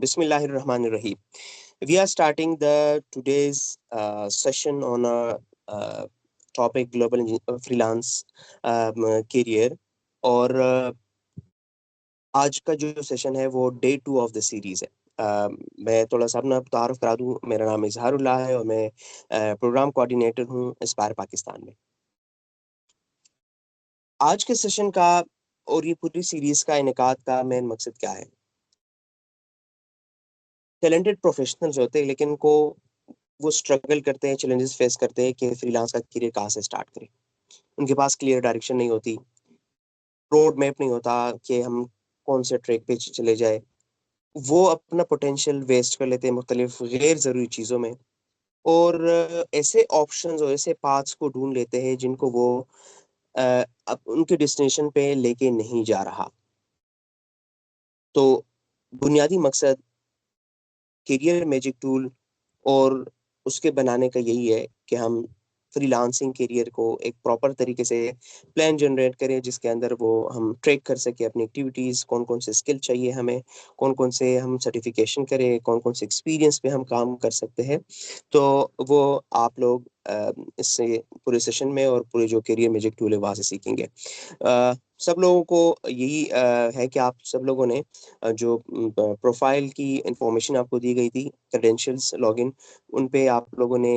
Bismillahirrahmanirrahim. We are starting the today's session on a topic global freelance career और आज का जो session है वो डे 2 ऑफ द सीरीज है। मैं थोड़ा सा अपना तारुफ करा दूं। मेरा नाम इजहारुल्लाह है और मैं प्रोग्राम कोऑर्डिनेटर हूं एस्पायर पाकिस्तान में। आज के सेशन का और ये पूरी सीरीज का इनेकाद का मेन मकसद क्या है? टैलेंटेड प्रोफेशनल्स होते हैं लेकिन को वो स्ट्रगल करते हैं, चैलेंजेस फेस करते हैं कि फ्रीलांस का करियर कहाँ से स्टार्ट करें। उनके पास क्लियर डायरेक्शन नहीं होती, रोड मैप नहीं होता कि हम कौन से ट्रैक पे चले जाए। वो अपना पोटेंशियल वेस्ट कर लेते हैं मुख्तलिफ गैर ज़रूरी चीज़ों में और ऐसे ऑप्शंस और ऐसे पाथ्स को ढूँढ लेते हैं जिनको वो अब उनके डेस्टिनेशन पे लेके नहीं जा रहा। तो बुनियादी मकसद करियर मैजिक टूल और उसके बनाने का यही है कि हम फ्रीलांसिंग करियर को एक प्रॉपर तरीके से प्लान जनरेट करें जिसके अंदर वो हम ट्रैक कर सकें अपनी एक्टिविटीज़, कौन-कौन से स्किल चाहिए हमें, कौन-कौन से हम सर्टिफिकेशन करें, कौन-कौन से एक्सपीरियंस पे हम काम कर सकते हैं। तो वो आप लोग इससे पूरे सेशन में और पूरे जो करियर मैजिक टूल है वहाँ से सीखेंगे। सब लोगों को यही है कि आप सब लोगों ने जो प्रोफाइल की इन्फॉर्मेशन आपको दी गई थी, क्रेडेंशियल्स, लॉगिन, उन पे आप लोगों ने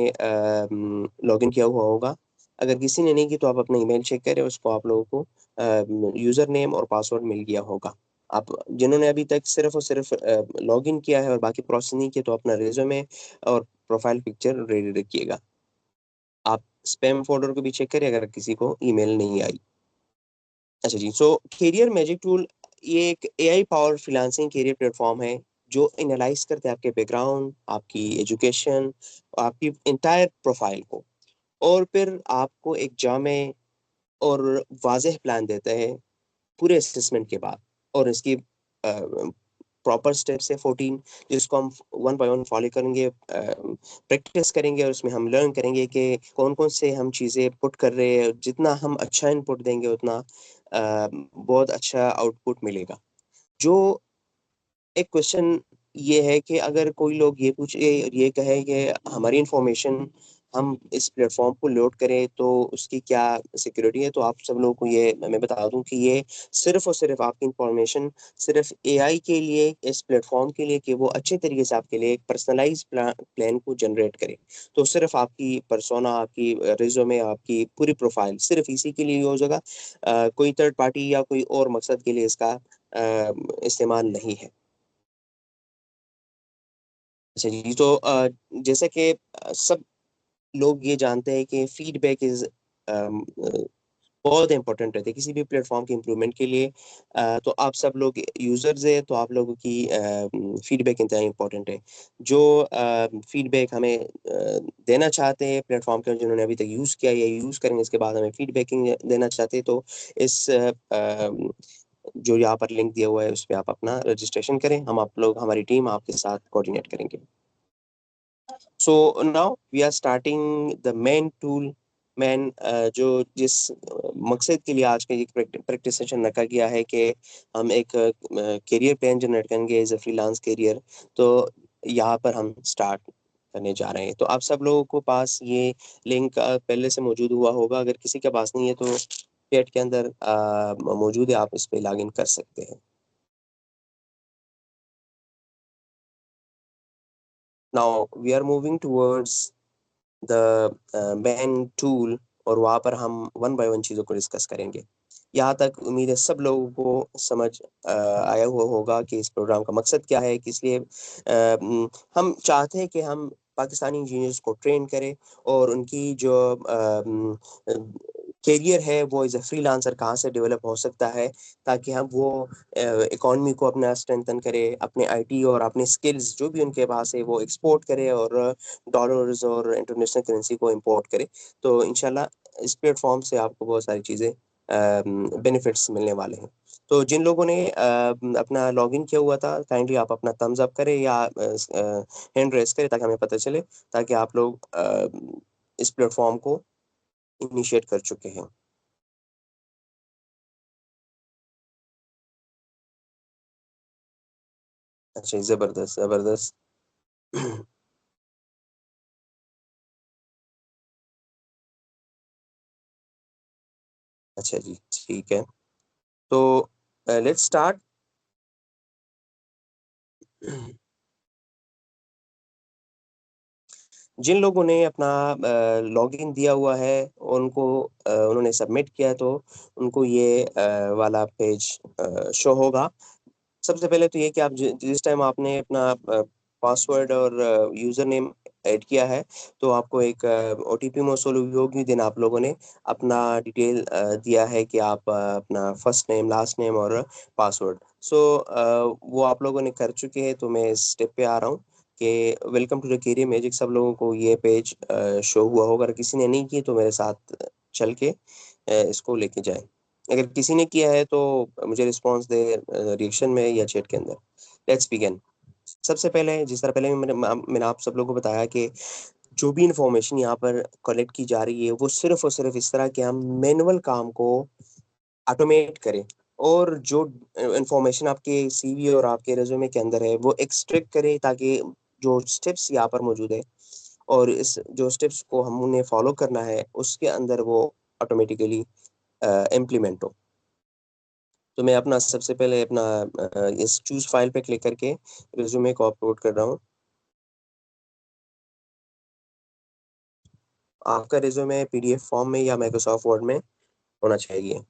लॉगिन किया हुआ होगा। अगर किसी ने नहीं की तो आप अपना ईमेल चेक करें, उसको आप लोगों को यूज़र नेम और पासवर्ड मिल गया होगा। आप जिन्होंने अभी तक सिर्फ़ और सिर्फ़ लॉगिन किया है और बाकी प्रोसेस नहीं किया तो अपना रिज़्यूमे और प्रोफाइल पिक्चर रेडी रखिएगा। आप स्पैम फ़ोल्डर को भी चेक करें अगर किसी को ईमेल नहीं आई। अच्छा जी, सो करियर मैजिक टूल ये एक AI powered freelancing career platform है, जो एनालाइज़ करता है आपके बैकग्राउंड, आपकी एजुकेशन, आपकी एंटायर प्रोफ़ाइल को और फिर आपको एक जामे और वाज़ेह प्लान देता है पूरे असेसमेंट के बाद और इसकी प्रॉपर स्टेप्स है 14 जिसको हम वन बाय वन फॉलो करेंगे, प्रैक्टिस करेंगे और उसमें हम लर्न करेंगे कि कौन-कौन से हम चीज़ें पुट कर रहे हैं। जितना हम अच्छा इनपुट देंगे उतना बहुत अच्छा आउटपुट मिलेगा। जो एक क्वेश्चन ये है कि अगर कोई लोग ये पूछे और ये कहे कि हमारी इन्फॉर्मेशन हम इस प्लेटफ़ॉर्म को लोड करें तो उसकी क्या सिक्योरिटी है? तो आप सब लोगों को ये मैं बता दूँ कि ये सिर्फ़ और सिर्फ़ आपकी इन्फॉर्मेशन सिर्फ़ एआई के लिए, इस प्लेटफ़ॉर्म के लिए कि वो अच्छे तरीके से आपके लिए एक पर्सनलाइज़ प्लान को जनरेट करे। तो सिर्फ़ आपकी पर्सोना, आपकी रिज़्यूमे, आपकी पूरी प्रोफ़ाइल सिर्फ़ इसी के लिए यूज़ होगा। कोई थर्ड पार्टी या कोई और मकसद के लिए इसका इस्तेमाल नहीं है। अच्छा जी, तो जैसे कि सब लोग ये जानते हैं कि फीडबैक इज़ बहुत इम्पोर्टेंट रहता है किसी भी प्लेटफ़ॉर्म के इम्प्रूवमेंट के लिए। तो आप सब लोग यूज़र्स हैं, तो आप लोगों की फीडबैक इंतहाई इम्पोर्टेंट है। जो फीडबैक हमें देना चाहते हैं प्लेटफ़ॉर्म के जिन्होंने अभी तक यूज़ किया या यूज़ करेंगे इसके बाद हमें फीडबैकिंग देना चाहते हैं, तो इस जो यहाँ पर लिंक दिया हुआ है, उस पे आप अपना रजिस्ट्रेशन करें। हम आप लोग हमारी टीम आपके साथ कोऑर्डिनेट करेंगे। So now we are starting the main tool main जो जिस मकसद के लिए आज का ये प्रैक्टिस सेशन रखा गया है कि हम एक करियर प्लान जनरेट करेंगे एज अ फ्रीलांस करियर। तो यहाँ पर हम स्टार्ट करने जा रहे हैं। तो आप सब लोगों को पास ये लिंक पहले से मौजूद हुआ होगा। अगर किसी के पास नहीं है तो चैट के अंदर मौजूद है, आप इस पे लॉगिन कर सकते हैं। Now we are moving towards the main tool और वहाँ पर हम वन बाय वन चीज़ों को डिस्कस करेंगे। यहाँ तक उम्मीद है सब लोगों को समझ आया हुआ होगा कि इस प्रोग्राम का मकसद क्या है, किस लिए हम चाहते हैं कि हम पाकिस्तानी इंजीनियर्स को ट्रेन करें और उनकी जो करियर है वो एज़ अ फ्रीलांसर कहाँ से डेवलप हो सकता है, ताकि हम वो इकॉनमी को अपना स्ट्रेंथन करें, अपने आईटी और अपने स्किल्स जो भी उनके पास है वो एक्सपोर्ट करें और डॉलर्स और इंटरनेशनल करेंसी को इम्पोर्ट करें। तो इंशाल्लाह इस प्लेटफ़ॉर्म से आपको बहुत सारी चीज़ें बेनिफिट्स मिलने वाले हैं। तो जिन लोगों ने अपना लॉगिन किया हुआ था, काइंडली आप अपना थम्स अप करें या हैंड रेज़ करें ताकि हमें पता चले, ताकि आप लोग इस प्लेटफ़ॉर्म को इनिशिएट कर चुके हैं। अच्छा, ज़बरदस्त, ज़बरदस्त। अच्छा जी, ठीक है। तो लेट्स स्टार्ट। जिन लोगों ने अपना लॉगिन दिया हुआ है, उन्होंने सबमिट किया है, तो उनको ये वाला पेज शो होगा। सबसे पहले तो ये कि आप जिस टाइम आपने अपना पासवर्ड और यूज़र नेम ऐड किया है, तो आपको एक ओटीपी मौसूल हुई होगी, देन आप लोगों ने अपना डिटेल दिया है कि आप अपना फर्स्ट नेम, लास्ट नेम और पासवर्ड। सो वो आप लोगों ने कर चुके हैं, तो मैं इस स्टेप पे आ रहा हूँ कि welcome to the career magic. सब लोगों को ये पेज शो हुआ होगा, अगर किसी ने नहीं की तो मेरे साथ चल के इसको लेके जाएँ। अगर किसी ने किया है तो मुझे रिस्पॉन्स दे रिएक्शन में या चैट के अंदर। Let's begin. सबसे पहले जिस तरह पहले मैंने आप सब लोगों को बताया कि जो भी इन्फॉर्मेशन यहाँ पर कलेक्ट की जा रही है, वो सिर्फ़ और सिर्फ़ इस तरह के हम मैनुअल काम को ऑटोमेट करें और जो इन्फॉर्मेशन आपके सीवी और आपके रिज़्यूमे के अंदर है, वो एक्सट्रैक्ट करें ताकि जो स्टेप्स यहाँ पर मौजूद है और इस जो स्टेप्स को हमने फ़ॉलो करना है, उसके अंदर वो ऑटोमेटिकली इम्प्लीमेंट हो। तो मैं अपना सबसे पहले अपना इस चूज़ फाइल पे क्लिक करके रिज़्यूमे को अपलोड कर रहा हूँ। आपका रिज़्यूमे पीडीएफ फॉर्म में या माइक्रोसॉफ्ट वर्ड में होना चाहिए।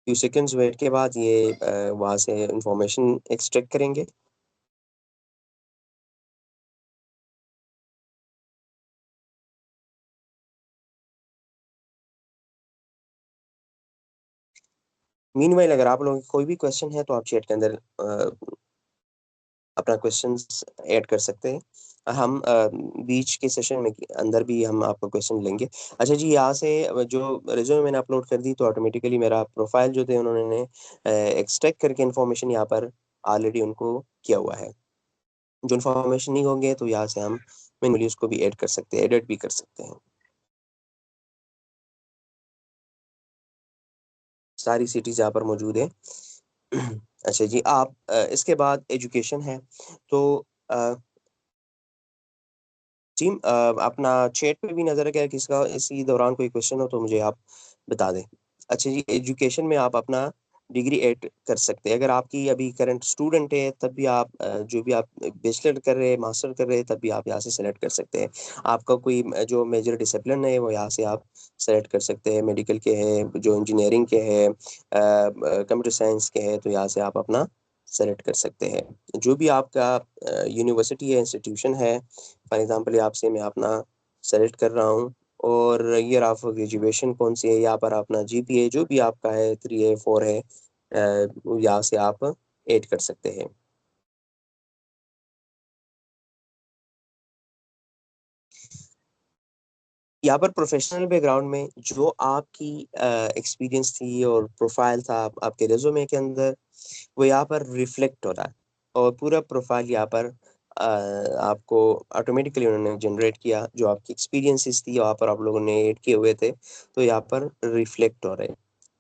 फ्यू सेकंड्स वेट के बाद ये वहाँ से इन्फॉर्मेशन एक्सट्रैक्ट करेंगे। मीनवाइल अगर आप लोगों को कोई भी क्वेश्चन है तो आप चैट के अंदर अपना क्वेश्चन्स ऐड कर सकते हैं। हम बीच के सेशन में अंदर भी हम आपका क्वेश्चन लेंगे। अच्छा जी, यहाँ से जो रिज़्यूमे मैंने अपलोड कर दी तो ऑटोमेटिकली मेरा प्रोफ़ाइल जो थे उन्होंने एक्सट्रैक्ट करके इन्फॉर्मेशन यहाँ पर ऑलरेडी उनको किया हुआ है। जो इन्फॉर्मेशन नहीं होंगे तो यहाँ से हम मैन्युअली उसको भी ऐड कर सकते हैं, एडिट भी कर सकते हैं। सारी सिटीज़ यहाँ पर मौजूद हैं। अच्छा जी, आप इसके बाद एजुकेशन है, तो अ, जी अपना चैट पे भी नज़र रखें, अगर किसी का इसी दौरान कोई क्वेश्चन हो तो मुझे आप बता दें। अच्छा जी, एजुकेशन में आप अपना डिग्री ऐड कर सकते हैं। अगर आपकी अभी करंट स्टूडेंट है तब भी आप जो भी आप बैचलर कर रहे हैं, मास्टर कर रहे हैं तब भी आप यहाँ से सेलेक्ट कर सकते हैं। आपका कोई जो मेजर डिसिप्लिन है वो यहाँ से आप सेलेक्ट कर सकते हैं। मेडिकल के हैं, जो इंजीनियरिंग के हैं, कंप्यूटर साइंस के हैं, तो यहाँ से आप अपना सेलेक्ट कर सकते हैं। जो भी आपका यूनिवर्सिटी या इंस्टीट्यूशन है, फॉर एग्ज़ाम्पल यहाँ से मैं अपना सेलेक्ट कर रहा हूँ और ईयर ऑफ ग्रेजुएशन कौन-सी है, यहाँ पर अपना जीपीए जो भी आपका है 3 है, 4 है, यहाँ से आप ऐड कर सकते हैं। यहाँ पर प्रोफ़ेशनल बैकग्राउंड में जो आपकी एक्सपीरियंस थी और प्रोफ़ाइल था आपके रिज़्यूमे के अंदर, वो यहाँ पर रिफ्लेक्ट हो रहा है और पूरा प्रोफ़ाइल यहाँ पर आपको ऑटोमेटिकली उन्होंने जनरेट किया, जो आपकी एक्सपीरियंसेस थी वहाँ पर आप लोगों ने ऐड किए हुए थे, तो यहाँ पर रिफ्लेक्ट हो रहे हैं।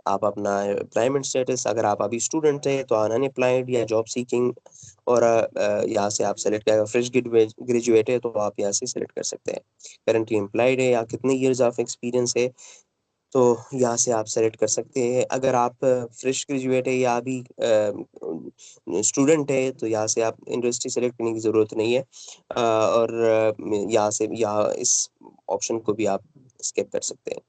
आप अपना एम्प्लॉयमेंट स्टेटस, अगर आप अभी स्टूडेंट हैं तो अनएम्प्लॉयड या जॉब सीकिंग, और यहाँ से आप सेलेक्ट करें, फ्रेश ग्रेजुएट है तो आप यहाँ से सेलेक्ट कर सकते हैं। करंटली एम्प्लॉयड है या कितने इयर्स ऑफ एक्सपीरियंस है, तो यहाँ से आप सेलेक्ट कर सकते हैं। अगर आप फ्रेश ग्रेजुएट है या अभी स्टूडेंट है तो यहाँ से आप इंडस्ट्री सेलेक्ट करने की ज़रूरत नहीं है। और यहाँ से यहाँ इस ऑप्शन को भी आप स्किप कर सकते हैं।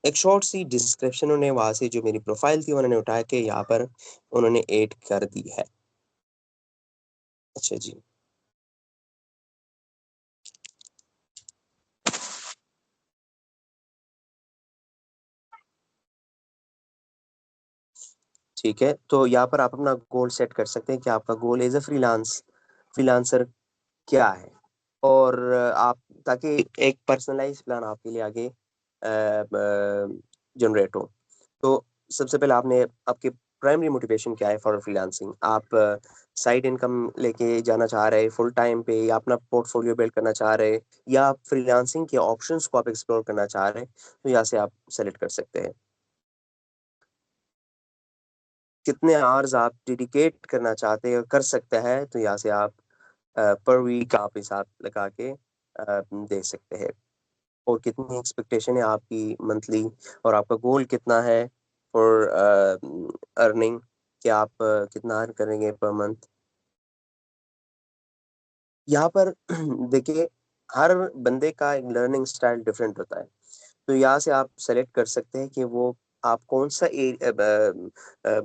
एक शॉर्ट सी डिस्क्रिप्शन उन्होंने वहाँ से जो मेरी प्रोफ़ाइल थी उन्होंने उठा के यहाँ पर उन्होंने ऐड कर दी है। अच्छा जी, ठीक है। तो यहाँ पर आप अपना गोल सेट कर सकते हैं कि आपका गोल एज़ अ फ्रीलांसर क्या है? और आप ताकि एक पर्सनलाइज़ प्लान आपके लिए आगे ब जनरेट हो। तो सबसे पहले आपने आपकी प्राइमरी मोटिवेशन क्या है फॉर फ्रीलांसिंग? आप साइड इनकम लेके जाना चाह रहे हैं फुल टाइम पे, या अपना पोर्टफोलियो बिल्ड करना चाह रहे हैं, या आप फ्रीलांसिंग के ऑप्शंस को आप एक्सप्लोर करना चाह रहे हैं, तो यहाँ से आप सेलेक्ट कर सकते हैं। कितने आवर्स आप डेडिकेट करना चाहते हैं कर सकते हैं, तो यहाँ से आप पर वीक आप हिसाब लगा के दे सकते हैं। और कितनी एक्सपेक्टेशन है आपकी मंथली, और आपका गोल कितना है फॉर अर्निंग, कि आप कितना अर्न करेंगे पर मंथ। यहाँ पर देखिए, हर बंदे का एक लर्निंग स्टाइल डिफरेंट होता है। तो यहाँ से आप सेलेक्ट कर सकते हैं कि वो आप कौन-सा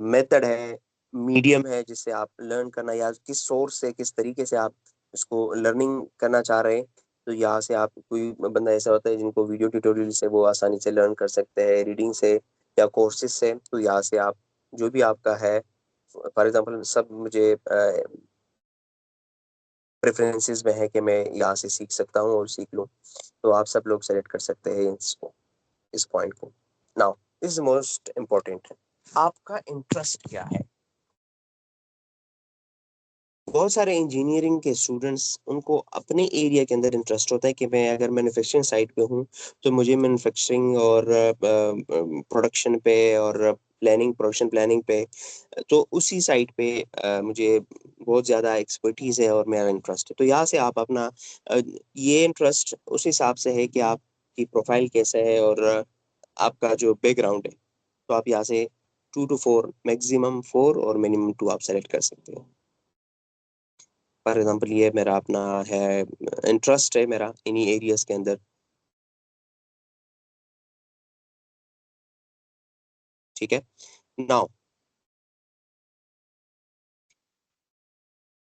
मेथड है, मीडियम है जिससे आप लर्न करना, या किस सोर्स से, किस तरीके से आप इसको लर्निंग करना चाह रहे हैं। तो यहाँ से आप, कोई बंदा ऐसा होता है जिनको वीडियो ट्यूटोरियल से वो आसानी से लर्न कर सकते हैं, रीडिंग से या कोर्सेज़ से। तो यहाँ से आप जो भी आपका है, फॉर एग्ज़ाम्पल सब मुझे प्रेफ़रेंसेस में है कि मैं यहाँ से सीख सकता हूँ और सीख लूँ। तो आप सब लोग सेलेक्ट कर सकते हैं इसको, इस पॉइंट को। Now this is most important, आपका इंटरेस्ट क्या है? बहुत सारे इंजीनियरिंग के स्टूडेंट्स, उनको अपने एरिया के अंदर इंटरेस्ट होता है कि मैं अगर मैन्युफैक्चरिंग साइट पे हूँ, तो मुझे मैन्युफैक्चरिंग और प्रोडक्शन पे और प्रोडक्शन प्लानिंग पे, तो उसी साइट पे मुझे बहुत ज़्यादा एक्सपर्टीज़ है और मेरा इंटरेस्ट है। तो यहाँ से आप अपना ये इंटरेस्ट उस हिसाब से है कि आपकी प्रोफ़ाइल कैसा है और आपका जो बैकग्राउंड है। तो आप यहाँ से 2 टू 4, मैक्सिमम 4 और मिनिमम 2 आप सेलेक्ट कर सकते हो। फॉर एग्ज़ाम्पल ये मेरा अपना है, इंटरेस्ट है मेरा इन्हीं एरियाज़ के अंदर, ठीक है? नाउ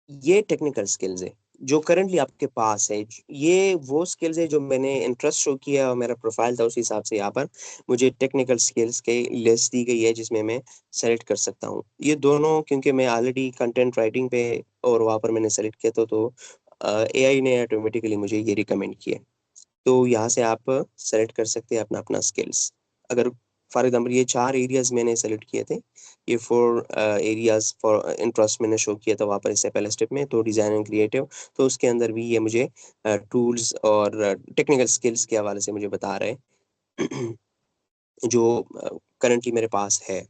ये टेक्निकल स्किल्स है, जो करंटली आपके पास है। ये वो स्किल्स है जो मैंने इंटरेस्ट शो किया और मेरा प्रोफ़ाइल था, उस हिसाब से यहाँ पर मुझे टेक्निकल स्किल्स की लिस्ट दी गई है जिसमें मैं सेलेक्ट कर सकता हूँ। ये दोनों क्योंकि मैं ऑलरेडी कंटेंट राइटिंग पे और वहाँ पर मैंने सेलेक्ट किया था, तो एआई ने ऑटोमेटिकली मुझे ये रिकमेंड किया। तो यहाँ से आप सेलेक्ट कर सकते हैं अपना-अपना स्किल्स। अगर फॉर एग्ज़ाम्पल ये 4 एरियाज़ मैंने सेलेक्ट किए थे। ये 4 एरियाज़ फॉर इंटरेस्ट मैंने शो किया था वहाँ पर इससे पहले स्टेप में, तो डिज़ाइन एंड क्रिएटिव, तो उसके अंदर भी ये मुझे टूल्स और टेक्निकल स्किल्स के हवाले से मुझे बता रहे हैं जो करंटली मेरे पास है,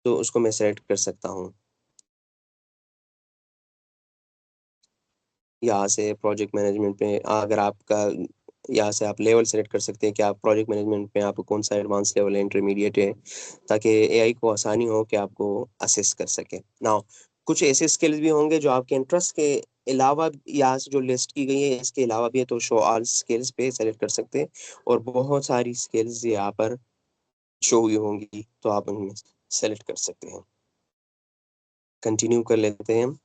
तो उसको मैं सेलेक्ट कर सकता हूँ। यहाँ से प्रोजेक्ट मैनेजमेंट में अगर आपका, यहाँ से आप लेवल सेलेक्ट कर सकते हैं कि आप प्रोजेक्ट मैनेजमेंट में आपको कौन-सा एडवांस लेवल है, इंटरमीडिएट है, ताकि एआई को आसानी हो कि आपको असिस्ट कर सके। नाउ कुछ ऐसे स्किल्स भी होंगे जो आपके इंटरेस्ट के अलावा, यहाँ से जो लिस्ट की गई है इसके अलावा भी है, तो शो ऑल स्किल्स पे सेलेक्ट कर सकते हैं, और बहुत सारी स्किल्स यहाँ पर शो हुई होंगी, तो आप उनमें सेलेक्ट कर सकते हैं। कंटिन्यू कर लेते हैं हम,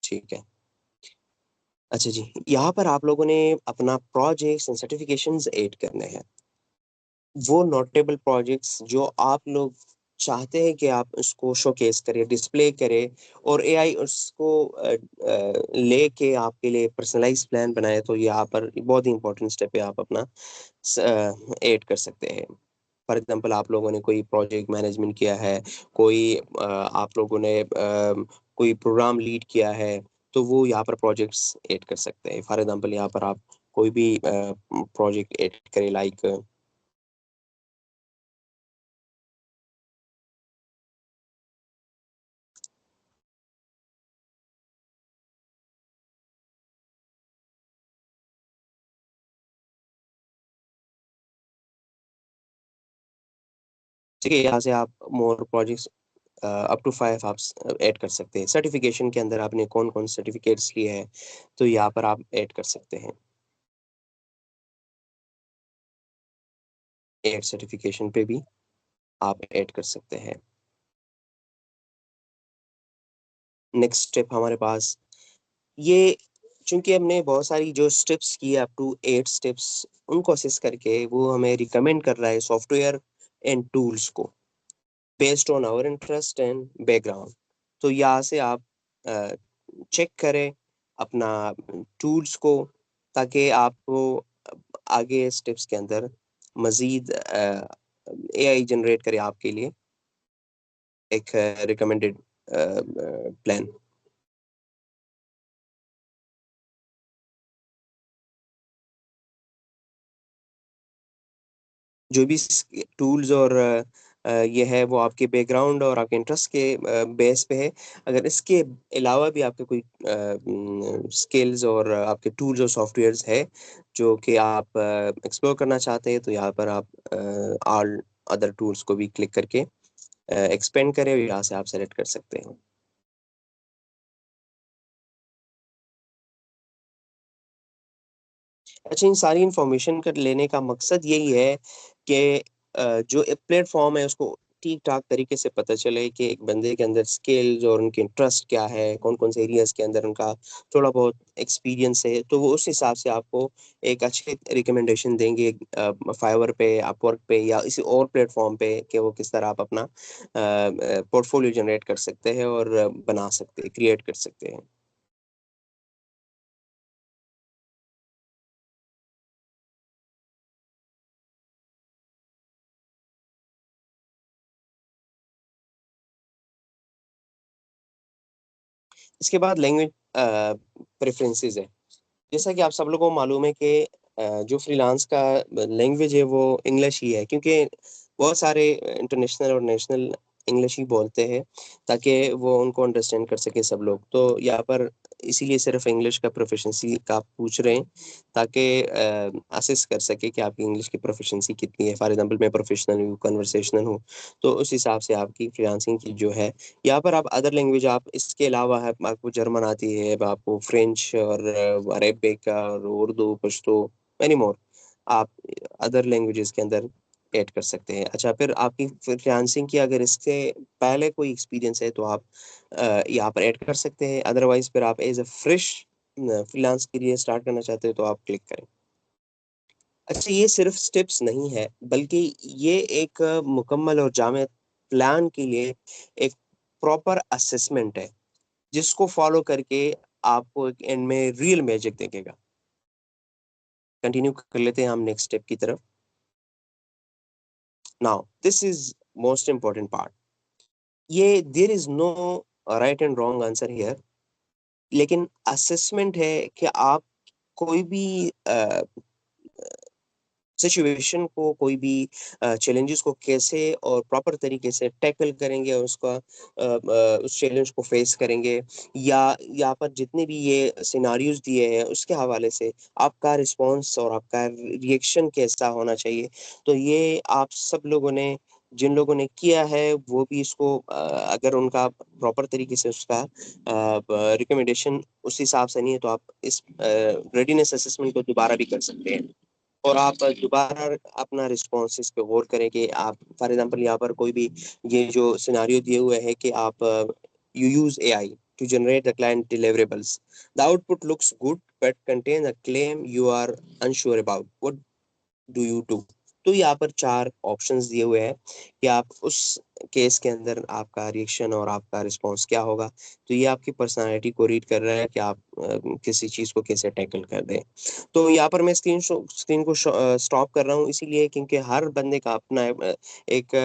ठीक है। अच्छा जी, यहाँ पर आप लोगों ने अपना प्रोजेक्ट्स एंड सर्टिफ़िकेशंस ऐड करने हैं। वो नोटेबल प्रोजेक्ट्स जो आप लोग चाहते हैं कि आप उसको शोकेस करें, डिस्प्ले करें, और एआई उसको लेके आपके लिए पर्सनलाइज़ प्लान बनाए, तो यहाँ पर बहुत ही इम्पोर्टेंट स्टेप है, आप अपना ऐड कर सकते हैं। फॉर एग्ज़ाम्पल आप लोगों ने कोई प्रोजेक्ट मैनेजमेंट किया है, कोई आप लोगों ने कोई प्रोग्राम लीड किया है, तो वो यहाँ पर प्रोजेक्ट्स ऐड कर सकते हैं। फॉर एग्ज़ाम्पल यहाँ पर आप कोई भी प्रोजेक्ट ऐड करें, लाइक ठीक है, यहाँ से आप मोर प्रोजेक्ट्स अप टू 5 आप ऐड कर सकते हैं। सर्टिफ़िकेशन के अंदर आपने कौन-कौन सर्टिफ़िकेट्स लिए हैं, तो यहाँ पर आप ऐड कर सकते हैं। ऐड सर्टिफ़िकेशन पे भी आप ऐड कर सकते हैं। नेक्स्ट स्टेप हमारे पास ये, चूँकि हमने बहुत सारी जो स्टेप्स की है अप टू 8 स्टेप्स, उनको असेस करके वो हमें रिकमेंड कर रहा है सॉफ्टवेयर एंड टूल्स को, based on our interest and background. तो यहाँ से आप अ, चेक करें अपना टूल्स को, ताकि आपको आगे स्टेप्स के अंदर मज़ीद एआई जनरेट करे आपके लिए एक रिकमेंडेड प्लान। जो भी टूल्स और ये है वो आपके बैकग्राउंड और आपके इंटरेस्ट के बेस पे है। अगर इसके अलावा भी आपके कोई स्किल्स और आपके टूल्स और सॉफ्टवेयर्स है जो कि आप एक्सप्लोर करना चाहते हैं, तो यहाँ पर आप ऑल अदर टूल्स को भी क्लिक करके एक्सपेंड करें और यहाँ से आप सेलेक्ट कर सकते हैं। अच्छा, इन सारी इन्फॉर्मेशन का लेने का मकसद यही है कि जो एक प्लेटफ़ॉर्म है उसको ठीक-ठाक तरीके से पता चले कि एक बंदे के अंदर स्किल्स और उनके इंटरेस्ट क्या है, कौन-कौन से एरियाज़ के अंदर उनका थोड़ा बहुत एक्सपीरियंस है, तो वो उस हिसाब से आपको एक अच्छे रिकमेंडेशन देंगे फाइवर पे, अपवर्क पे या किसी और प्लेटफ़ॉर्म पे कि वो किस तरह आप अपना पोर्टफोलियो जनरेट कर सकते हैं और बना सकते हैं, क्रिएट कर सकते हैं। इसके बाद लैंग्वेज प्रेफ़रेंसेस है। जैसा कि आप सब लोगों को मालूम है कि जो फ्रीलांस का लैंग्वेज है वो इंग्लिश ही है, क्योंकि बहुत सारे इंटरनेशनल और नेशनल इंग्लिश ही बोलते हैं ताकि वो उनको अंडरस्टैंड कर सके सब लोग। तो यहाँ पर इसीलिए सिर्फ़ इंग्लिश का प्रोफ़िशिएंसी का आप पूछ रहे हैं ताकि असेस कर सके कि आपकी इंग्लिश की प्रोफ़िशिएंसी कितनी है। फॉर एग्ज़ाम्पल मैं प्रोफ़ेशनल हूँ, कन्वर्सेशनल हूँ, तो उस हिसाब से आपकी फ्रीलांसिंग की जो है यहाँ पर आप अदर लैंग्वेज आप इसके अलावा है आपको जर्मन आती है, अब आपको फ्रेंच और अरेबिक और उर्दू, पश्तो, मैनी मोर आप अदर लैंग्वेजेज़ के अंदर ऐड कर सकते हैं। अच्छा, फिर आपकी फ्रीलांसिंग की अगर इससे पहले कोई एक्सपीरियंस है तो आप यहाँ पर ऐड कर सकते हैं, अदरवाइज़ फिर आप as a fresh freelance career start करना चाहते हो तो आप क्लिक करें। अच्छा, ये सिर्फ़ स्टेप्स नहीं है, बल्कि ये एक मुकम्मल और जामे प्लान के लिए एक प्रॉपर असेसमेंट है, जिसको फ़ॉलो करके आपको एक एंड में रियल मैजिक दिखेगा। कंटिन्यू कर लेते हैं हम नेक्स्ट स्टेप की तरफ। Now this is most important part. ये there is no right and wrong answer here, लेकिन असेसमेंट है कि आप कोई भी सिचुएशन को, कोई भी चैलेंजेस को कैसे और प्रॉपर तरीके से टैकल करेंगे और उसका उस चैलेंज को फेस करेंगे, या यहाँ पर जितने भी ये सिनेरियोज़ दिए हैं उसके हवाले से आपका रिस्पॉन्स और आपका रिएक्शन कैसा होना चाहिए। तो ये आप सब लोगों ने, जिन लोगों ने किया है वो भी इसको अगर उनका प्रॉपर तरीके से उसका रिकमेंडेशन उस हिसाब से नहीं है तो आप इस रेडीनेस असेसमेंट को दोबारा भी कर सकते हैं। और आप दोबारा अपना रिस्पॉन्स इस पे गौर करें कि आप फॉर एग्ज़ाम्पल यहाँ पर कोई भी ये जो सिनेरियो दिए हुए है कि आप you use AI to generate the client deliverables. The output looks good but contains a claim you are unsure about. What do you do? तो यहाँ पर 4 ऑप्शंस दिए हुए हैं कि आप उस केस के अंदर आपका रिएक्शन और आपका रिस्पॉन्स क्या होगा। तो ये आपकी पर्सनैलिटी को रीड कर रहा है कि आप किसी चीज़ को कैसे टैकल कर दें। तो यहाँ पर मैं स्क्रीन को स्टॉप कर रहा हूँ इसीलिए क्योंकि हर बंदे का अपना एक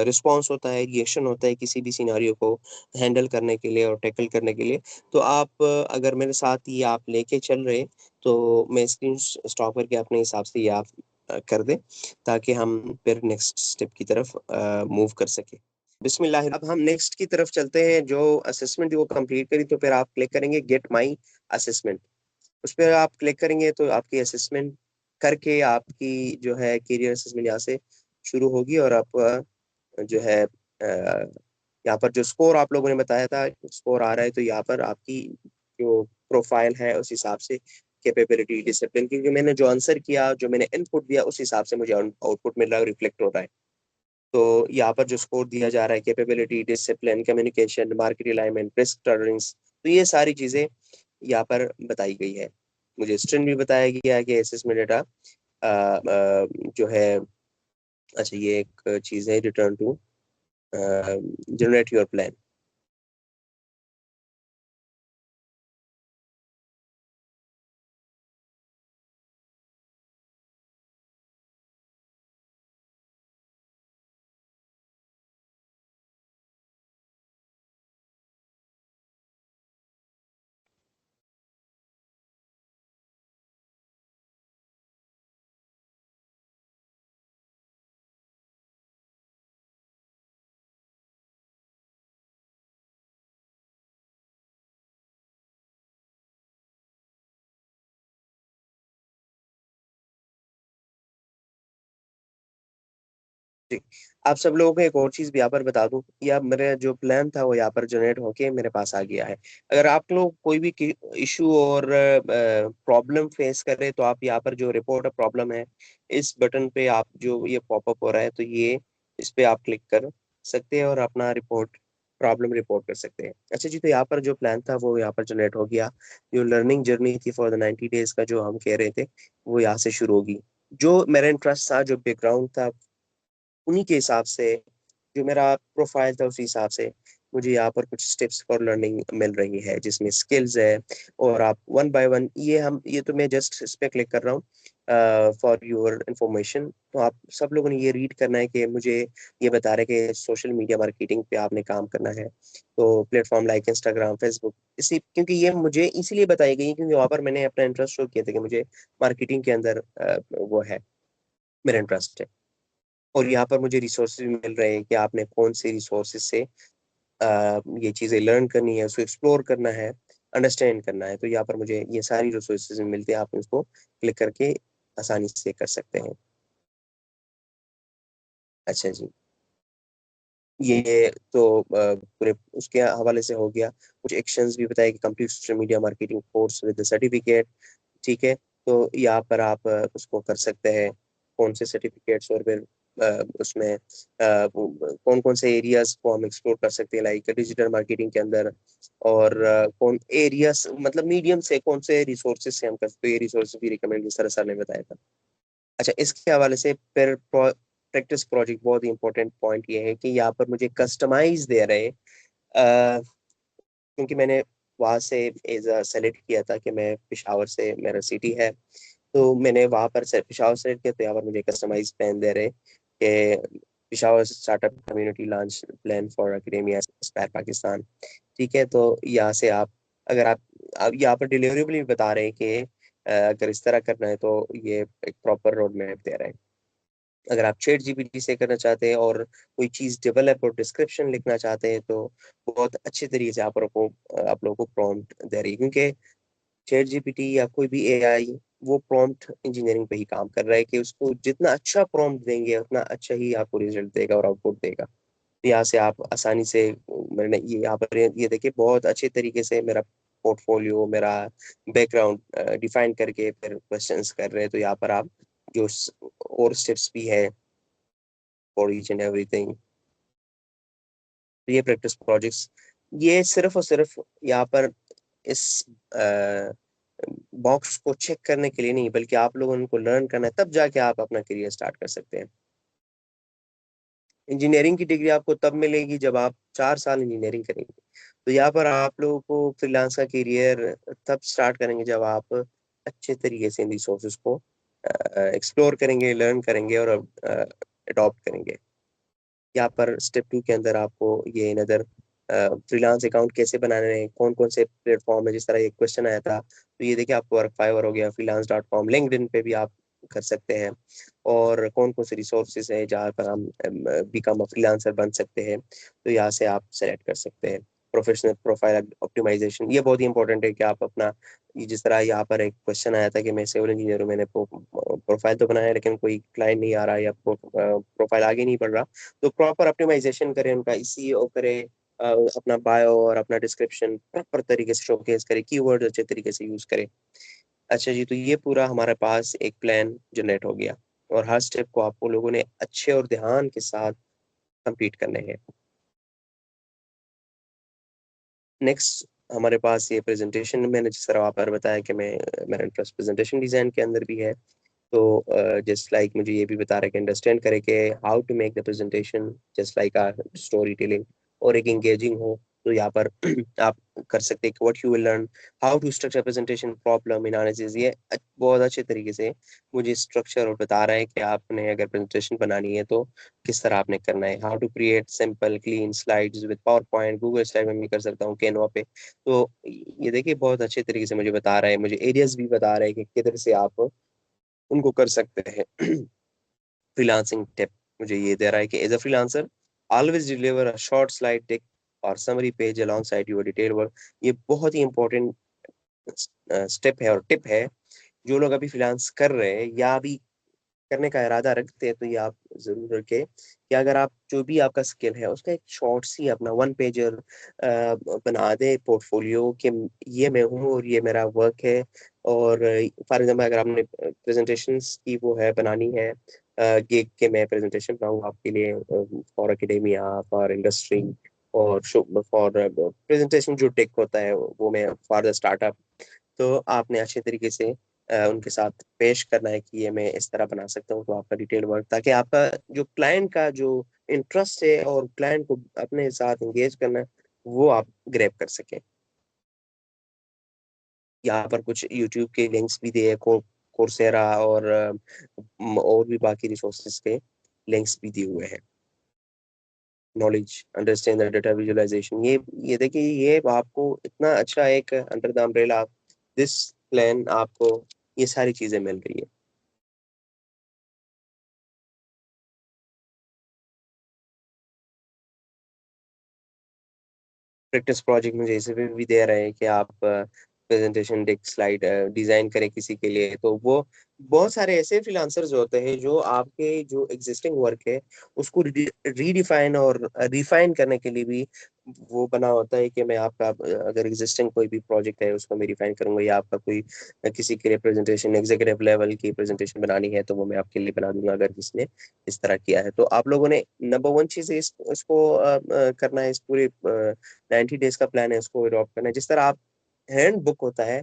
रिस्पॉन्स होता है, रिएक्शन होता है किसी भी सिनेरियो को हैंडल करने के लिए और टैकल करने के लिए। तो आप अगर मेरे साथ ये आप लेके चल रहे, तो मैं स्क्रीन स्टॉप करके अपने हिसाब से ये आप कर दें, ताकि हम फिर नेक्स्ट स्टेप की तरफ मूव कर सकें। बिस्मिल्लाह, अब हम नेक्स्ट की तरफ चलते हैं। जो असेसमेंट वो कंप्लीट करी तो फिर आप क्लिक करेंगे गेट माय असेसमेंट। उस पे आप क्लिक करेंगे तो आपकी असेसमेंट करके आपकी जो है करियर असेसमेंट यहाँ से शुरू होगी और आपका जो है यहाँ पर जो स्कोर आप लोगों ने बताया था, स्कोर आ रहा है तो यहाँ पर आपकी जो प्रोफाइल है उस हिसाब से कैपेबिलिटी, डिसिप्लिन, क्योंकि मैंने जो आंसर किया, जो मैंने इनपुट दिया उस हिसाब से मुझे आउटपुट मिल रहा है, रिफ्लेक्ट हो रहा है। तो यहाँ पर जो स्कोर दिया जा रहा है capability, discipline, communication, market alignment, risk tolerance, तो ये सारी चीज़ें यहाँ पर बताई गई है। मुझे स्ट्रिंग भी बताया गया है कि असेसमेंट डेटा जो है, अच्छा ये एक चीज़ है return to generate your plan. ठीक। आप सब लोगों को एक और चीज़ भी यहाँ पर बता दूँ, या मेरा जो प्लान था वो यहाँ पर जनरेट होके मेरे पास आ गया है। अगर आप लोग कोई भी इशू और प्रॉब्लम फेस कर रहे हैं, तो आप यहाँ पर जो रिपोर्ट अ प्रॉब्लम है, इस बटन पे आप जो ये पॉपअप हो रहा है, तो ये इस पे आप क्लिक कर सकते हैं और अपना प्रॉब्लम रिपोर्ट कर सकते हैं। अच्छा जी, तो यहाँ पर जो प्लान था वो यहाँ पर जनरेट हो गया। जो लर्निंग जर्नी थी फॉर द 90 डेज का जो हम कह रहे थे, वो यहाँ से शुरू होगी। जो मेरा इंटरेस्ट था, जो बैकग्राउंड था, उन्हीं के हिसाब से, जो मेरा प्रोफाइल था उसी हिसाब से मुझे यहाँ पर कुछ स्टेप्स फॉर लर्निंग मिल रही है, जिसमें स्किल्स है। और आप वन बाय वन, ये तो मैं जस्ट इस पे क्लिक कर रहा हूँ फॉर योर इंफॉर्मेशन। तो आप सब लोगों ने ये रीड करना है कि मुझे ये बता रहे हैं कि सोशल मीडिया मार्केटिंग पे आपने काम करना है। तो प्लेटफॉर्म लाइक इंस्टाग्राम, फेसबुक, इसी क्योंकि ये मुझे इसीलिए बताई गई क्योंकि वहाँ पर मैंने अपना इंटरेस्ट शो किया था कि मुझे मार्केटिंग के अंदर वो है, मेरा इंटरेस्ट है। और यहाँ पर मुझे रिसोर्सेज मिल रहे हैं कि आपने कौन से रिसोर्सेज से ये चीज़ें लर्न करनी है, उसको एक्सप्लोर करना है, अंडरस्टैंड करना है। तो यहाँ पर मुझे ये सारी रिसोर्सेज मिलते हैं, आप इसको क्लिक करके आसानी से कर सकते हैं। अच्छा जी, ये तो पूरे उसके हवाले से हो गया। कुछ एक्शंस भी बताए कि complete social media marketing course with certificate. ठीक है, तो यहाँ पर आप उसको कर सकते हैं। कौन से सर्टिफिकेट्स, और फिर उसमें कौन कौन से एरियाज को हम एक्सप्लोर कर सकते हैं, लाइक डिजिटल मार्केटिंग के अंदर। और कौन एरियाज, मतलब मीडियम से कौन से रिसोर्सेज से हम कर सकते हैं, ये रिसोर्स भी रिकमेंड जिस तरह सर ने बताया था। अच्छा, इसके हवाले से फिर प्रैक्टिस प्रोजेक्ट, बहुत ही इंपॉर्टेंट पॉइंट ये है कि यहाँ पर मुझे कस्टमाइज दे रहे हैं। क्योंकि मैंने वहाँ से एज अ सेलेक्ट किया था कि मैं पिशावर से, मेरा सिटी है, तो मैंने वहाँ पर से पिशावर सेलेक्ट किया, तो यहाँ पर मुझे कस्टमाइज प्लान दे रहे कि Peshawar startup community launch plan for academia Aspire Pakistan. ठीक है, तो यहाँ से आप, अगर आप यहाँ पर डिलीवरेबल भी बता रहे हैं कि अगर इस तरह करना है तो ये एक प्रॉपर रोड मैप दे रहे हैं। अगर आप चैट जीपीटी से करना चाहते हैं और कोई चीज़ डेवलप और डिस्क्रिप्शन लिखना चाहते हैं, तो बहुत अच्छे तरीके से आप लोगों को प्रॉम्प्ट दे रही है, क्योंकि चैट जीपीटी या कोई भी एआई, वो प्रॉम्प्ट इंजीनियरिंग पे ही काम कर रहा है कि उसको जितना अच्छा प्रॉम्प्ट देंगे उतना अच्छा ही आपको रिजल्ट देगा और आउटपुट देगा। तो यहाँ से आप आसानी से, मैंने ये यहाँ पर ये देखिए, बहुत अच्छे तरीके से मेरा पोर्टफोलियो, मेरा बैकग्राउंड डिफाइन करके फिर क्वेश्चंस कर रहे हैं। तो यहाँ पर आप जो और स्टेप्स भी है फॉर ईच एंड एवरीथिंग। तो ये प्रैक्टिस प्रोजेक्ट्स, ये सिर्फ और सिर्फ यहाँ पर इस बॉक्स को चेक करने के लिए नहीं, बल्कि आप लोगों को लर्न करना है, तब जाके आप अपना करियर स्टार्ट कर सकते हैं। इंजीनियरिंग की डिग्री आपको तब मिलेगी जब आप 4 साल इंजीनियरिंग करेंगे। तो यहाँ पर आप लोगों को फ्रीलांस का करियर तब स्टार्ट करेंगे जब आप अच्छे तरीके से इन रिसोर्सेज को एक्सप्लोर करेंगे, लर्न करेंगे और अडॉप्ट करेंगे। यहाँ पर स्टेप 2 के अंदर आपको ये नज़र, फ्रीलांस अकाउंट कैसे बनाने हैं, कौन कौन से प्लेटफॉर्म है, जिस तरह एक क्वेश्चन आया था, तो ये देखिए आपको वर्क फाइवर हो गया, freelance.com, लिंक्डइन पे भी आप कर सकते हैं। और कौन कौन से रिसोर्सेज है जहाँ पर हम बिकम अ फ्रीलांसर बन सकते हैं, तो यहाँ से आप सेलेक्ट कर सकते हैं। प्रोफेशनल प्रोफाइल ऑप्टिमाइजेशन, ये बहुत ही इंपॉर्टेंट है कि आप अपना, ये जिस तरह यहाँ पर एक क्वेश्चन आया था कि मैं सिविल इंजीनियर हूँ, मैंने प्रोफाइल तो बनाया लेकिन कोई क्लाइंट नहीं आ रहा या प्रोफाइल आगे नहीं बढ़ रहा, तो प्रॉपर ऑप्टिमाइजेशन करें उनका, एसईओ करें, अपना बायो और अपना डिस्क्रिप्शन प्रॉपर तरीके से शोकेस करें, कीवर्ड अच्छे तरीके से यूज करें। अच्छा जी, तो ये पूरा हमारे पास एक प्लान जनरेट हो गया, और हर स्टेप को आपको लोगों ने अच्छे और ध्यान के साथ कंप्लीट करने हैं। नेक्स्ट हमारे पास ये प्रेजेंटेशन, मैंने जिस तरह आप पर बताया कि मैं, मेरा इंटरेस्ट प्रेजेंटेशन डिजाइन के अंदर भी है। तो जस्ट लाइक मुझे ये भी बता रहे कि अंडरस्टैंड करें कि how to make the presentation just like a story telling, और एक एंगेजिंग हो। तो यहाँ पर आप कर सकते हैं कि what you will learn, how to structure presentation, problem analysis, ये बहुत अच्छे तरीके से मुझे स्ट्रक्चर और बता रहा है कि आपने अगर प्रेजेंटेशन बनानी है तो किस तरह आपने करना है। How to create simple clean slides with PowerPoint, Google slide में भी कर सकता हूँ, कैनवा पे। तो ये देखिए बहुत अच्छे तरीके से मुझे बता रहा है, मुझे एरियाज भी बता रहे हैं कि किधर से आप उनको कर सकते हैं। फ्रीलांसिंग टिप मुझे ये दे रहा है कि as a freelancer always deliver a short slide deck और summary page alongside your detail work. ये बहुत ही इंपॉर्टेंट स्टेप है और टिप है। जो लोग अभी फ्रीलांस कर रहे हैं या अभी करने का इरादा रखते हैं तो ये आप जरूर रखें कि अगर आप जो भी आपका स्किल है उसका एक शॉर्ट सी अपना वन पेजर बना दे पोर्टफोलियो कि ये मैं हूँ और ये मेरा वर्क है। और फॉर एग्जाम्पल अगर आपने प्रेजेंटेशंस की वो है बनानी है गिग के मैं प्रेजेंटेशन बनाऊंगा आपके लिए फॉर एकेडेमिया फॉर इंडस्ट्री और फॉर प्रेजेंटेशन जो टेक होता है वो मैं फॉर द स्टार्टअप। तो आपने अच्छे तरीके से उनके साथ पेश करना है कि ये मैं इस तरह बना सकता हूँ तो आपका डिटेल वर्क ताकि आपका जो क्लाइंट का जो इंटरेस्ट है और क्लाइंट को अपने साथ एंगेज करना है वो आप ग्रैब कर सकें। यहाँ पर कुछ यूट्यूब के लिंक्स भी दिए कोर्सेरा और भी बाकी रिसोर्सेज के लिंक्स भी दिए हुए हैं। Knowledge understand the data visualisation ये देखिए ये आपको इतना अच्छा एक under the umbrella this plan आपको ये सारी चीजें मिल रही है। प्रैक्टिस प्रोजेक्ट में जैसे भी दे रहे हैं कि आप प्रेजेंटेशन डेक स्लाइड डिजाइन करें किसी के लिए तो वो बहुत सारे ऐसे फ्रीलांसर्स होते हैं जो आपके जो एग्जिस्टिंग वर्क है उसको रीडिफाइन और रिफाइन करने के लिए भी वो बना होता है कि मैं आपका अगर एग्जिस्टिंग कोई भी प्रोजेक्ट है उसको मैं रिफाइन करूंगा या आपका कोई किसी के लिए प्रेजेंटेशन एग्जीक्यूटिव लेवल की प्रेजेंटेशन बनानी है तो वो मैं आपके लिए बना दूंगा अगर किसने इस तरह किया है। तो आप लोगों ने नंबर वन चीज इसको करना है इस पूरे 90 डेज का प्लान है उसको अडॉप्ट करना है जिस तरह आप हैंड बुक होता है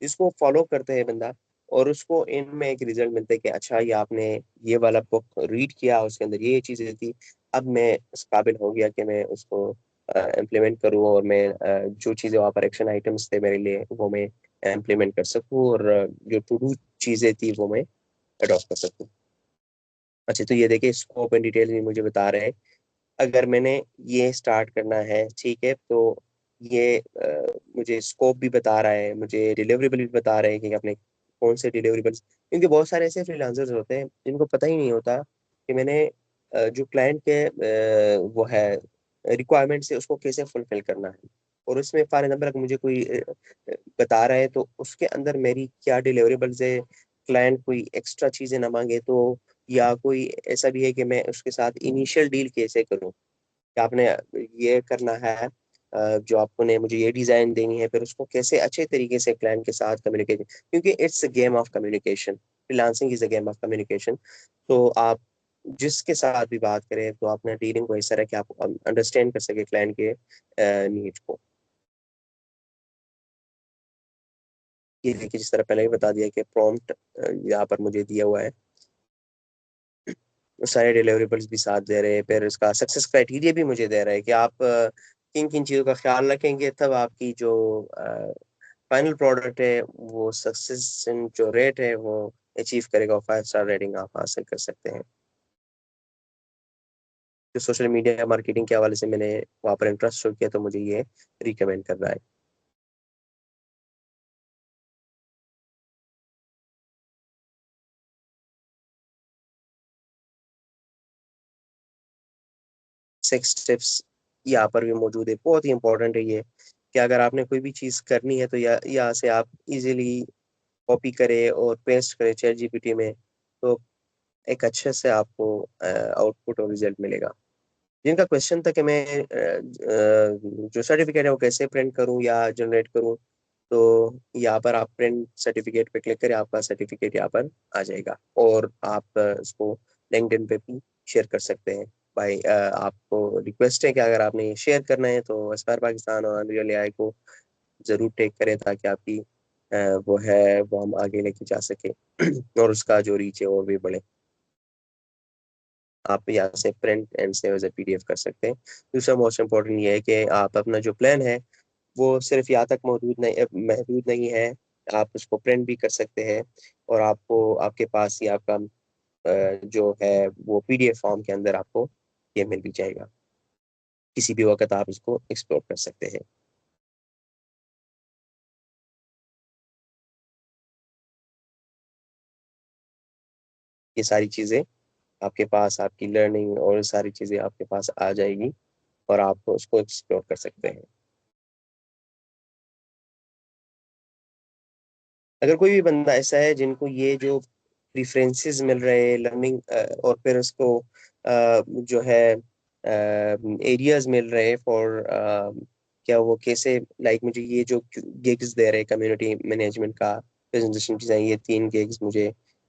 इसको फॉलो करते हैं बंदा और उसको इनमें एक रिजल्ट मिलता है कि अच्छा ये आपने ये वाला बुक रीड किया उसके अंदर ये चीजें थी अब मैं इस काबिल हो गया कि मैं उसको इम्प्लीमेंट करूँ और मैं जो चीज़ें वहाँ पर एक्शन आइटम्स थे मेरे लिए वो मैं इम्प्लीमेंट कर सकूँ और जो टू डू चीज़ें थी वो मैं अडॉप्ट कर सकूँ। अच्छा तो ये देखिए स्कोप एंड डिटेल भी मुझे बता रहे हैं। अगर मैंने ये स्टार्ट करना है ठीक है तो ये मुझे स्कोप भी बता रहा है मुझे डिलीवरेबल भी बता रहे हैं कि अपने कौन से डिलीवरेबल्स क्योंकि बहुत सारे ऐसे फ्रीलांसर्स होते हैं जिनको पता ही नहीं होता कि मैंने जो क्लाइंट के वो है रिक्वायरमेंट से उसको कैसे फुलफिल करना है। और उसमें फॉर एग्जाम्पल अगर मुझे कोई बता रहा है तो उसके अंदर मेरी क्या डिलीवरेबल्स है क्लाइंट कोई एक्स्ट्रा चीज़ें ना मांगे तो या कोई ऐसा भी है कि मैं उसके साथ इनिशियल डील कैसे करूं कि आपने ये करना है जो आपको ने मुझे ये डिजाइन देनी है फिर उसको कैसे अच्छे तरीके से क्लाइंट के साथ कम्युनिकेशन क्योंकि it's a game of communication freelancing is a game of communication. तो आप जिसके साथ भी बात करें तो अपना डीलिंग को इस तरह कि आप अंडरस्टैंड कर सके क्लाइंट के नीड को। ये देखिए जिस तरह पहले ही बता दिया कि प्रॉम्प्ट यहाँ पर मुझे दिया हुआ है सारे डिलीवरेबल्स भी साथ दे रहे हैं फिर इसका सक्सेस क्राइटेरिया भी मुझे दे रहा है कि आप किन किन चीज़ों का ख्याल रखेंगे तब आपकी जो फाइनल प्रोडक्ट है वो सक्सेस जो रेट है वो अचीव करेगा और 5 स्टार रेटिंग आप हासिल कर सकते हैं। जो सोशल मीडिया मार्केटिंग के हवाले से मैंने वहाँ पर इंटरेस्ट शो किया तो मुझे ये रिकमेंड कर रहा है। 6 टिप्स यहाँ पर भी मौजूद है बहुत ही इंपॉर्टेंट है ये कि अगर आपने कोई भी चीज़ करनी है तो यहाँ से आप इजीली कॉपी करें और पेस्ट करें चैट जीपीटी में तो एक अच्छे से आपको आउटपुट और रिजल्ट मिलेगा। जिनका क्वेश्चन था कि मैं जो सर्टिफिकेट है वो कैसे प्रिंट करूं या जनरेट करूं तो यहाँ पर आप प्रिंट सर्टिफिकेट पे क्लिक करें आपका सर्टिफिकेट यहाँ पर आ जाएगा और आप इसको लिंक्डइन पे भी शेयर कर सकते हैं। भाई आपको रिक्वेस्ट है कि अगर आपने ये शेयर करना है तो एस्पायर पाकिस्तान और अनरियल एआई को ज़रूर टेक करें ताकि आपकी वो है वो हम आगे लेके जा सके और उसका जो रीच है और भी बढ़े। आप यहाँ से print and save as a PDF कर सकते हैं। दूसरा मोस्ट इम्पोर्टेंट ये है कि आप अपना जो प्लान है वो सिर्फ यहाँ तक महदूद नहीं है। आप उसको प्रिंट भी कर सकते हैं और आपको आपके पास ही आपका जो है वो पीडीएफ फॉर्म के अंदर आपको ये मिल भी जाएगा। किसी भी वक्त आप इसको एक्सप्लोर कर सकते हैं। ये सारी चीज़ें आपके पास आपकी लर्निंग और सारी चीज़ें आपके पास आ जाएगी और आप उसको एक्सप्लोर कर सकते हैं। अगर कोई भी बंदा ऐसा है जिनको ये जो प्रेफरेंसेस मिल रहे, लर्निंग और फिर उसको जो है एरियाज मिल रहे फॉर क्या वो कैसे लाइक मुझे ये जो गिग्स दे रहे कम्युनिटी मैनेजमेंट का, प्रेजेंटेशन डिजाइन, ये 3 गिग्स मुझे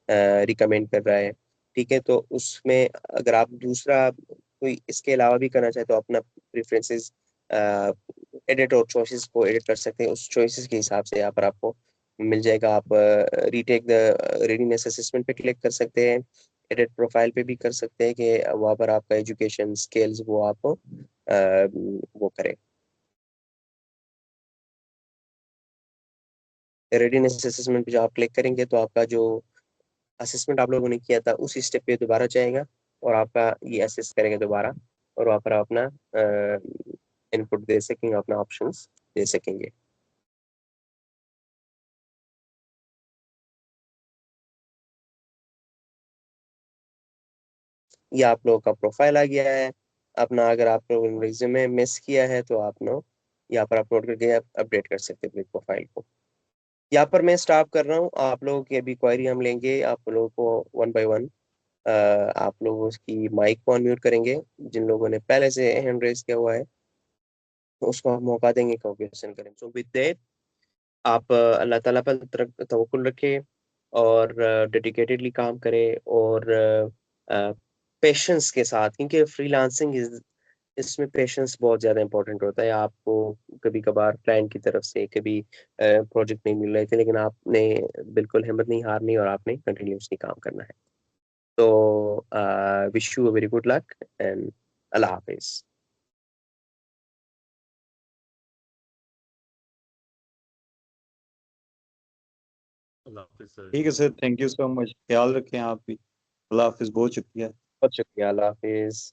रिकमेंड कर रहा है। ठीक है, तो उसमें अगर आप दूसरा कोई इसके अलावा भी करना चाहे तो अपना प्रेफरेंसेस एडिट और चॉइसेस को एडिट कर सकते हैं। उस चॉइसेस के हिसाब से यहाँ पर आपको मिल जाएगा। आप रीटेक द रेडीनेस असेसमेंट पे क्लिक कर सकते हैं, एडिट प्रोफाइल पे भी कर सकते हैं कि वहाँ पर आपका एजुकेशन स्किल्स वो आप वो करें। रेडीनेस असेसमेंट पे जब आप क्लिक करेंगे तो आपका जो असेसमेंट आप लोगों ने किया था उसी स्टेप पे दोबारा जाएगा और आपका ये असेस करेंगे दोबारा, और वहाँ पर आप अपना इनपुट दे सकेंगे, अपना ऑप्शंस दे सकेंगे। ये आप लोगों का प्रोफाइल आ गया है अपना। अगर आप लोगों ने रिज्यूमे मिस किया है तो आप लोग यहाँ पर अपलोड करके आप अपडेट कर सकते हैं अपनी प्रोफाइल को। यहाँ पर मैं स्टॉप कर रहा हूँ, आप लोगों की अभी क्वेरी हम लेंगे आप लोगों को वन बाय वन। आप लोग उसकी माइक को अनम्यूट करेंगे, जिन लोगों ने पहले से हैंड रेस किया हुआ है तो उसको हम मौका देंगे क्वेश्चन करें। सो विद दैट आप अल्लाह ताला पर तवक्कुल रखें और डेडिकेटेडली काम करें और पेशेंस के साथ, क्योंकि फ्रीलांसिंग इसमें पेशेंस बहुत ज़्यादा इंपॉर्टेंट होता है। आपको कभी कभार क्लाइंट की तरफ से कभी प्रोजेक्ट नहीं मिल रहे थे, लेकिन आपने बिल्कुल हिम्मत नहीं हारनी और आपने कंटिन्यूसली काम करना है। तो wish you a very good luck and Allah Hafiz. Allah Hafiz sir. ठीक है sir, thank you so much, ख्याल रखें आप भी। अल्लाह हाफिज, बहुत शुक्रिया। बहुत शुक्रिया, अल्लाह हाफिज।